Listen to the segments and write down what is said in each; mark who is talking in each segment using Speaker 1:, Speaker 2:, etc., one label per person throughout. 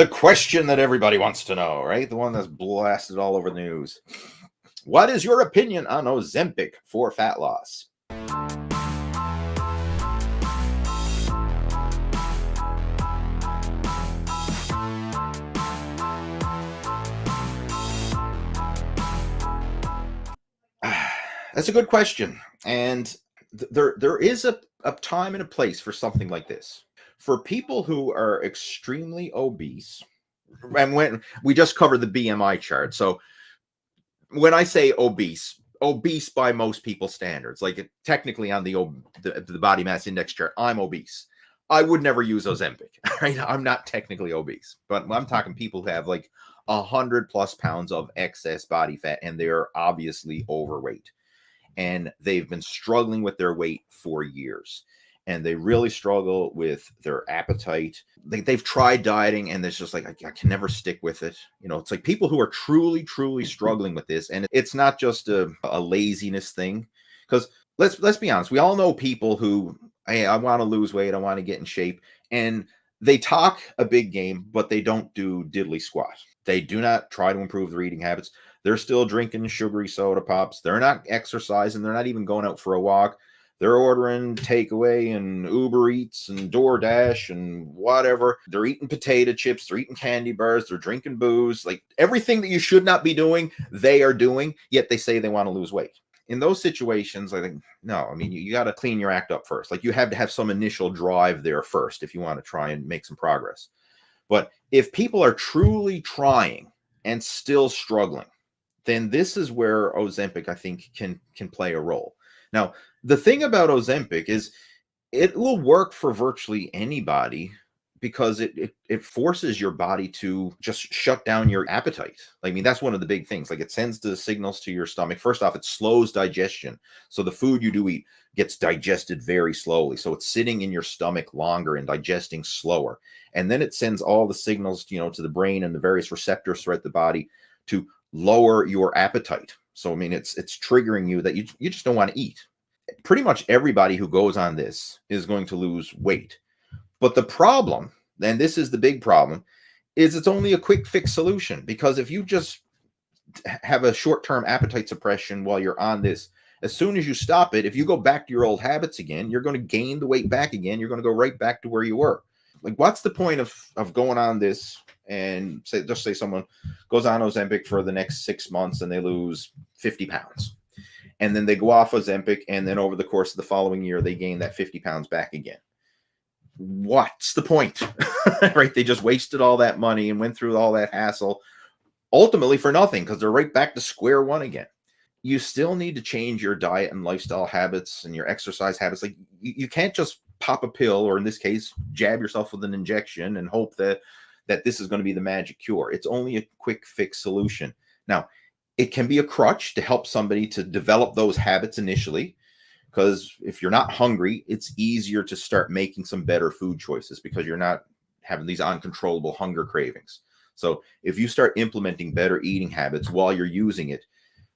Speaker 1: The question that everybody wants to know, right? The one that's blasted all over the news. What is your opinion on Ozempic for fat loss? That's a good question. And there is a time and a place for something like this. For people who are extremely obese, and when we just covered the BMI chart. So when I say obese by most people's standards, like technically on the body mass index chart, I'm obese. I would never use Ozempic, right? I'm not technically obese, but I'm talking people who have like 100+ pounds of excess body fat, and they're obviously overweight. And they've been struggling with their weight for years. And they really struggle with their appetite. They've tried dieting, and it's just like, I can never stick with it. You know, it's like people who are truly, truly struggling with this. And it's not just a laziness thing. Because let's be honest, we all know people who, hey, I want to lose weight, I want to get in shape. And they talk a big game, but they don't do diddly squat. They do not try to improve their eating habits. They're still drinking sugary soda pops. They're not exercising. They're not even going out for a walk. They're ordering takeaway and Uber Eats and DoorDash and whatever. They're eating potato chips. They're eating candy bars. They're drinking booze. Like everything that you should not be doing, they are doing, yet they say they want to lose weight. In those situations, I think, no, I mean, you got to clean your act up first. Like you have to have some initial drive there first if you want to try and make some progress. But if people are truly trying and still struggling, then this is where Ozempic, I think, can play a role. Now, the thing about Ozempic is it will work for virtually anybody because it forces your body to just shut down your appetite. I mean, that's one of the big things. Like it sends the signals to your stomach. First off, it slows digestion. So the food you do eat gets digested very slowly. So it's sitting in your stomach longer and digesting slower. And then it sends all the signals, to the brain and the various receptors throughout the body to lower your appetite. So, I mean, it's triggering you that you just don't want to eat. Pretty much everybody who goes on this is going to lose weight. But the problem, and this is the big problem, is it's only a quick fix solution. Because if you just have a short-term appetite suppression while you're on this, as soon as you stop it, if you go back to your old habits again, you're going to gain the weight back again. You're going to go right back to where you were. Like, what's the point of going on this and say someone goes on Ozempic for the next 6 months and they lose 50 pounds. And then they go off Ozempic, and then over the course of the following year, they gain that 50 pounds back again. What's the point? Right? They just wasted all that money and went through all that hassle, ultimately for nothing, because they're right back to square one again. You still need to change your diet and lifestyle habits and your exercise habits. Like you can't just pop a pill, or in this case, jab yourself with an injection and hope that this is going to be the magic cure. It's only a quick fix solution. Now, it can be a crutch to help somebody to develop those habits initially, because if you're not hungry, it's easier to start making some better food choices because you're not having these uncontrollable hunger cravings. So if you start implementing better eating habits while you're using it,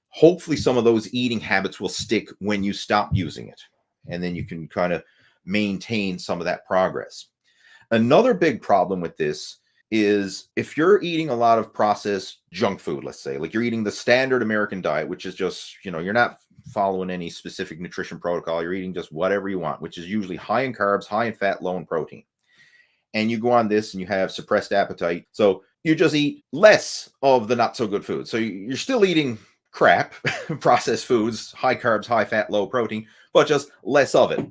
Speaker 1: hopefully some of those eating habits will stick when you stop using it. And then you can kind of maintain some of that progress. Another big problem with this is if you're eating a lot of processed junk food, let's say, like you're eating the standard American diet, which is just, you're not following any specific nutrition protocol. You're eating just whatever you want, which is usually high in carbs, high in fat, low in protein. And you go on this and you have suppressed appetite. So you just eat less of the not so good food. So you're still eating crap, processed foods, high carbs, high fat, low protein, but just less of it.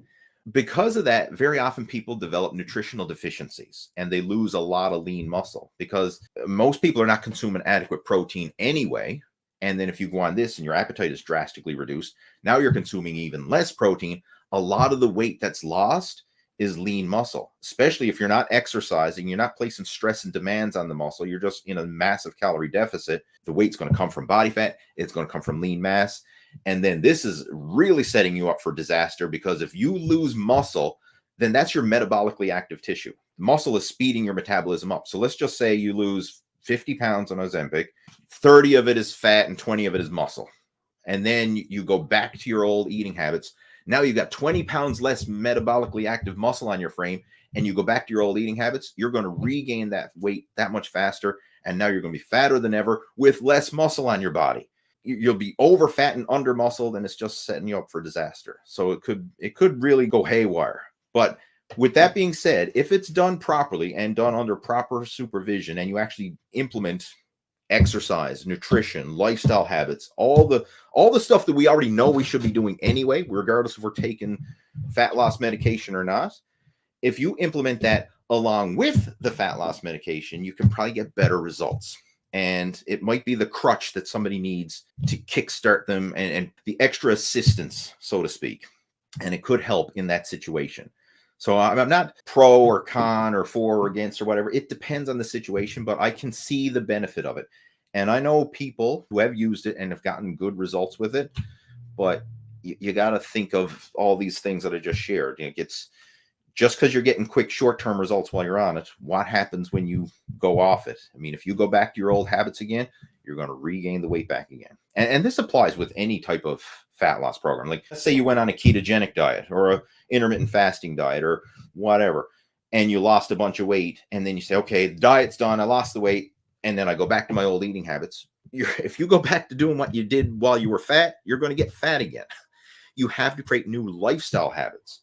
Speaker 1: Because of that, very often people develop nutritional deficiencies and they lose a lot of lean muscle because most people are not consuming adequate protein anyway. And then if you go on this and your appetite is drastically reduced, now you're consuming even less protein. A lot of the weight that's lost is lean muscle, especially if you're not exercising, you're not placing stress and demands on the muscle. You're just in a massive calorie deficit. The weight's going to come from body fat. It's going to come from lean mass. And then this is really setting you up for disaster, because if you lose muscle, then that's your metabolically active tissue. Muscle is speeding your metabolism up. So let's just say you lose 50 pounds on Ozempic, 30 of it is fat and 20 of it is muscle. And then you go back to your old eating habits. Now you've got 20 pounds less metabolically active muscle on your frame, and you go back to your old eating habits, you're going to regain that weight that much faster. And now you're going to be fatter than ever with less muscle on your body. You'll be over fat and under muscled, and it's just setting you up for disaster. So it could really go haywire. But with that being said, if it's done properly and done under proper supervision, and you actually implement exercise, nutrition, lifestyle habits, all the stuff that we already know we should be doing anyway, regardless if we're taking fat loss medication or not, if you implement that along with the fat loss medication, you can probably get better results. And it might be the crutch that somebody needs to kickstart them, and the extra assistance, so to speak. And it could help in that situation. So I'm not pro or con or for or against or whatever. It depends on the situation, but I can see the benefit of it. And I know people who have used it and have gotten good results with it. But you got to think of all these things that I just shared. It's just because you're getting quick short-term results while you're on it, what happens when you go off it? I mean, if you go back to your old habits again, you're going to regain the weight back again. And this applies with any type of fat loss program. Like, let's say you went on a ketogenic diet or a intermittent fasting diet or whatever, and you lost a bunch of weight. And then you say, okay, the diet's done. I lost the weight. And then I go back to my old eating habits. If you go back to doing what you did while you were fat, you're going to get fat again. You have to create new lifestyle habits.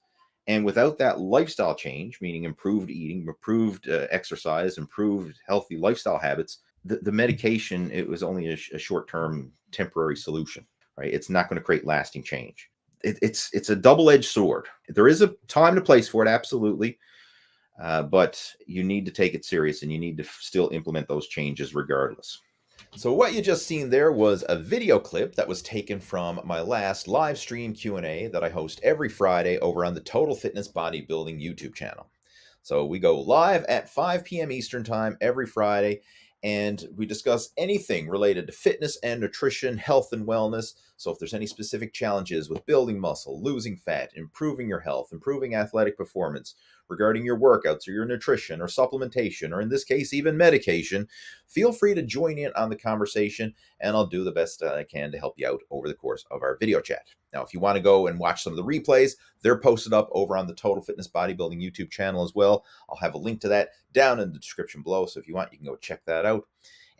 Speaker 1: And without that lifestyle change, meaning improved eating, improved exercise, improved healthy lifestyle habits, the medication, it was only a short-term temporary solution, right? It's not going to create lasting change. It's a double-edged sword. There is a time and a place for it, absolutely. But you need to take it serious, and you need to still implement those changes regardless. So what you just seen there was a video clip that was taken from my last live stream Q&A that I host every Friday over on the Total Fitness Bodybuilding YouTube channel. So we go live at 5 p.m. Eastern Time every Friday, and we discuss anything related to fitness and nutrition, health and wellness. So if there's any specific challenges with building muscle, losing fat, improving your health, improving athletic performance, regarding your workouts or your nutrition or supplementation, or in this case, even medication, feel free to join in on the conversation, and I'll do the best I can to help you out over the course of our video chat. Now, if you want to go and watch some of the replays, they're posted up over on the Total Fitness Bodybuilding YouTube channel as well. I'll have a link to that down in the description below, so if you want, you can go check that out.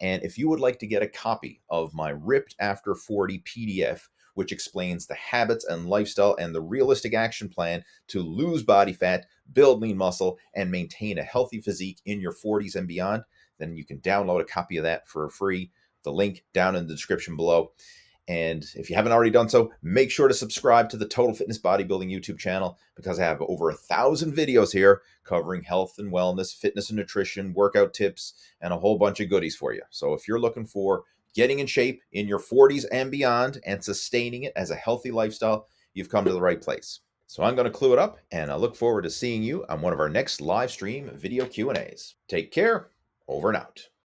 Speaker 1: And if you would like to get a copy of my Ripped After 40 PDF, which explains the habits and lifestyle and the realistic action plan to lose body fat, build lean muscle, and maintain a healthy physique in your 40s and beyond, then you can download a copy of that for free. The link down in the description below. And if you haven't already done so, make sure to subscribe to the Total Fitness Bodybuilding YouTube channel, because I have over 1,000 videos here covering health and wellness, fitness and nutrition, workout tips, and a whole bunch of goodies for you. So if you're looking for getting in shape in your 40s and beyond and sustaining it as a healthy lifestyle, you've come to the right place. So I'm going to clue it up, and I look forward to seeing you on one of our next live stream video Q&As. Take care. Over and out.